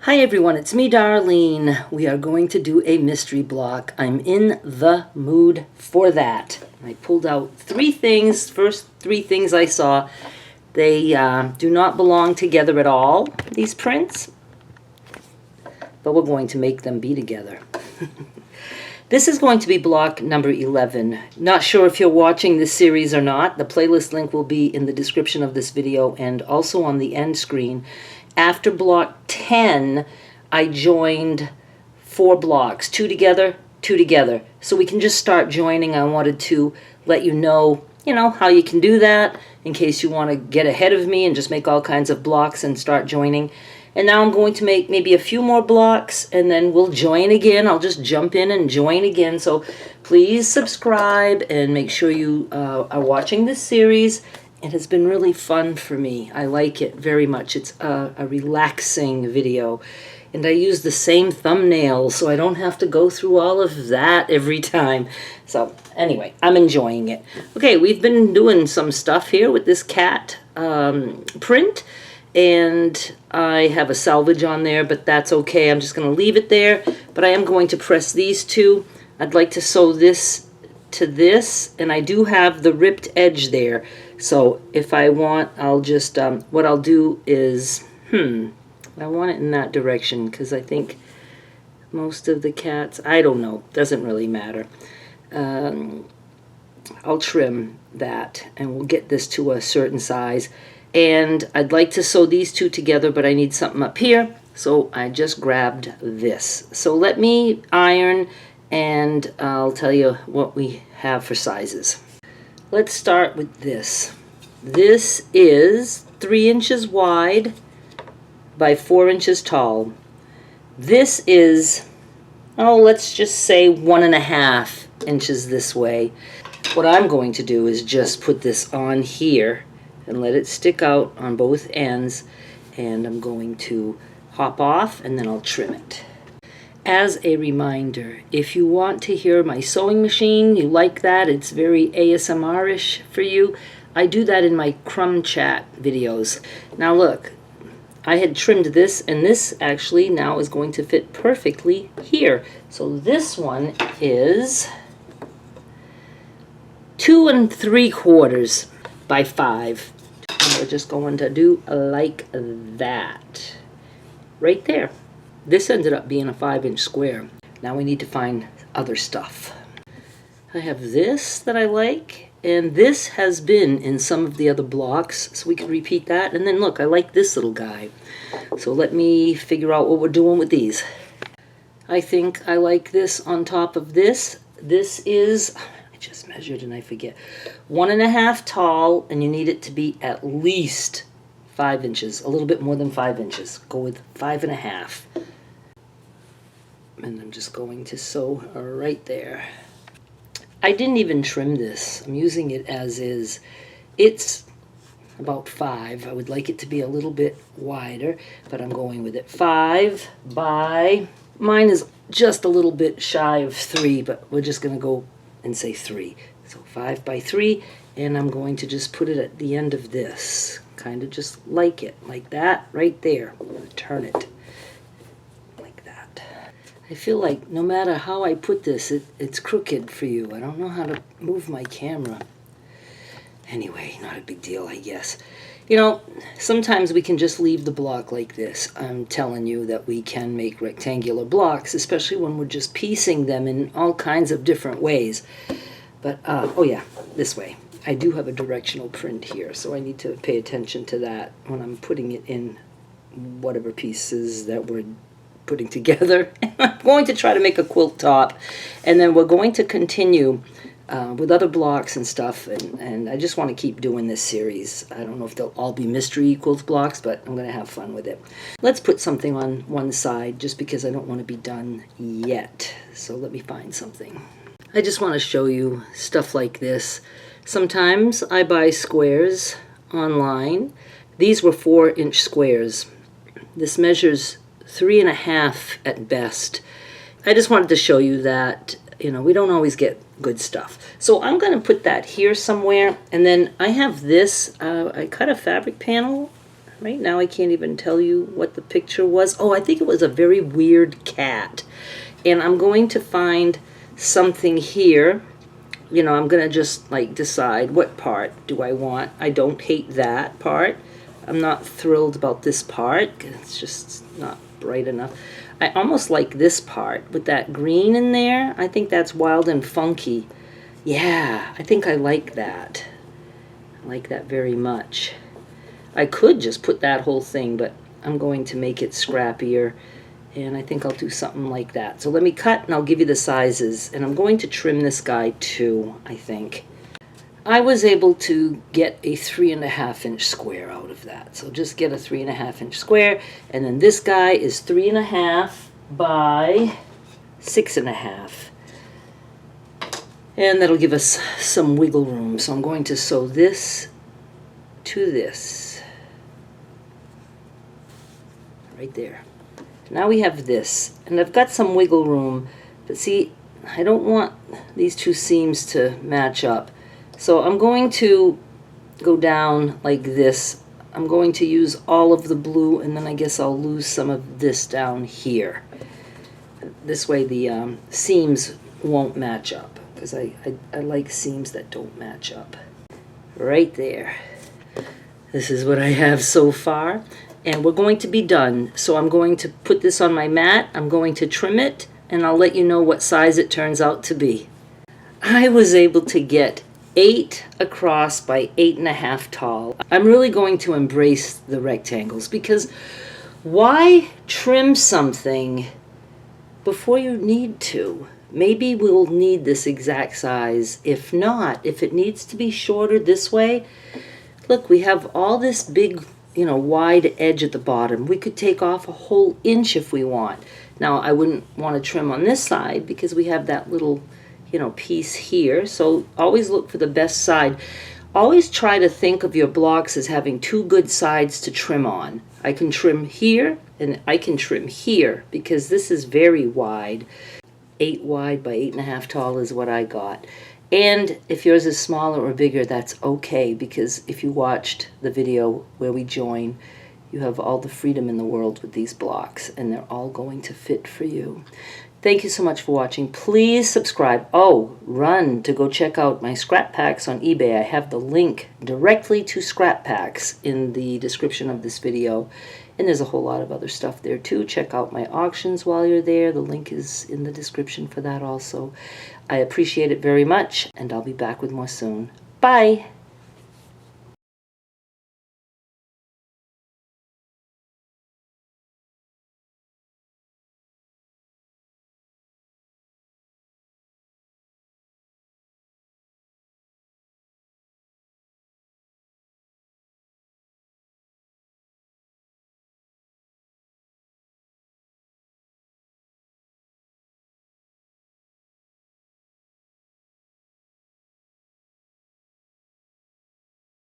Hi everyone, it's me Darlene. We are going to do a mystery block. I'm in the mood for that. I pulled out first three things I saw. They do not belong together at all, these prints, but we're going to make them be together. This is going to be block number 11. Not sure if you're watching this series or not. The playlist link will be in the description of this video and also on the end screen. After block 10, I joined 4 blocks, 2 together, 2 together. So we can just start joining. I wanted to let you know how you can do that in case you want to get ahead of me and just make all kinds of blocks and start joining. And now I'm going to make maybe a few more blocks and then we'll join again. I'll just jump in and join again. So please subscribe and make sure you are watching this series. It has been really fun for me. I like it very much. It's a relaxing video. And I use the same thumbnail so I don't have to go through all of that every time. So anyway, I'm enjoying it. Okay, we've been doing some stuff here with this cat print. And I have a salvage on there, but that's okay. I'm just going to leave it there. But I am going to press these two. I'd like to sew this to this, and I do have the ripped edge there. So if I want, I'll just, what I'll do is, I want it in that direction because I think most of the cats, I don't know, doesn't really matter. I'll trim that and we'll get this to a certain size. And I'd like to sew these two together, but I need something up here, so I just grabbed this. So let me iron, and I'll tell you what we have for sizes. Let's start with this. This is 3 inches wide by 4 inches tall. This is, let's just say 1.5 inches this way. What I'm going to do is just put this on here and let it stick out on both ends, and I'm going to hop off and then I'll trim it. As a reminder, if you want to hear my sewing machine, you like that, it's very ASMR-ish for you, I do that in my crumb chat videos. Now look, I had trimmed this, and this actually now is going to fit perfectly here. So this one is 2 3/4 by 5. And we're just going to do like that. Right there. This ended up being a 5-inch square. Now we need to find other stuff. I have this that I like, and this has been in some of the other blocks, so we can repeat that. And then look, I like this little guy. So let me figure out what we're doing with these. I think I like this on top of this. This is, just measured and I forget, 1.5 tall, and you need it to be at least 5 inches, a little bit more than 5 inches. Go with 5.5. And I'm just going to sew right there. I didn't even trim this. I'm using it as is. It's about 5. I would like it to be a little bit wider, but I'm going with it. 5 by, mine is just a little bit shy of 3, but we're just going to go and say 3. So 5 by 3, and I'm going to just put it at the end of this. Kind of just like it, like that, right there. I'm going to turn it like that. I feel like no matter how I put this, it's crooked for you. I don't know how to move my camera. Anyway, not a big deal, I guess. Sometimes we can just leave the block like this. I'm telling you that we can make rectangular blocks, especially when we're just piecing them in all kinds of different ways. But, oh yeah, this way. I do have a directional print here, so I need to pay attention to that when I'm putting it in whatever pieces that we're putting together. I'm going to try to make a quilt top, and then we're going to continue with other blocks and stuff, and I just want to keep doing this series. I don't know if they'll all be mystery quilt blocks, but I'm going to have fun with it. Let's put something on one side just because I don't want to be done yet. So let me find something. I just want to show you stuff like this. Sometimes I buy squares online. These were 4-inch squares. This measures 3.5 at best. I just wanted to show you that we don't always get good stuff. So I'm going to put that here somewhere, and then I have this, I cut a fabric panel Right now I can't even tell you what the picture was. Oh, I think it was a very weird cat. And I'm going to find something here. You know, I'm going to just like decide what part do I want. I don't hate that part. I'm not thrilled about this part. It's just not bright enough. I almost like this part with that green in there. I think that's wild and funky. Yeah, I think I like that. I like that very much. I could just put that whole thing, but I'm going to make it scrappier, and I think I'll do something like that. So let me cut, and I'll give you the sizes, and I'm going to trim this guy too, I think. I was able to get a 3.5 inch square out of that. So just get a 3.5 inch square, and then this guy is 3.5 by 6.5. And that'll give us some wiggle room. So I'm going to sew this to this. Right there. Now we have this, and I've got some wiggle room, but see, I don't want these two seams to match up. So I'm going to go down like this. I'm going to use all of the blue, and then I guess I'll lose some of this down here. This way the seams won't match up, because I like seams that don't match up. Right there. This is what I have so far. And we're going to be done. So I'm going to put this on my mat, I'm going to trim it, and I'll let you know what size it turns out to be. I was able to get 8 across by 8.5 tall. I'm really going to embrace the rectangles, because why trim something before you need to? Maybe we'll need this exact size. If not, if it needs to be shorter this way, look, we have all this big, you know, wide edge at the bottom. We could take off a whole inch if we want. Now, I wouldn't want to trim on this side because we have that little, you know, piece here. So always look for the best side. Always try to think of your blocks as having 2 good sides to trim on. I can trim here and I can trim here because this is very wide. 8 wide by 8.5 tall is what I got. And if yours is smaller or bigger, that's okay, because if you watched the video where we join, you have all the freedom in the world with these blocks, and they're all going to fit for you. Thank you so much for watching. Please subscribe. Oh, run to go check out my scrap packs on eBay. I have the link directly to scrap packs in the description of this video. And there's a whole lot of other stuff there too. Check out my auctions while you're there. The link is in the description for that also. I appreciate it very much, and I'll be back with more soon. Bye!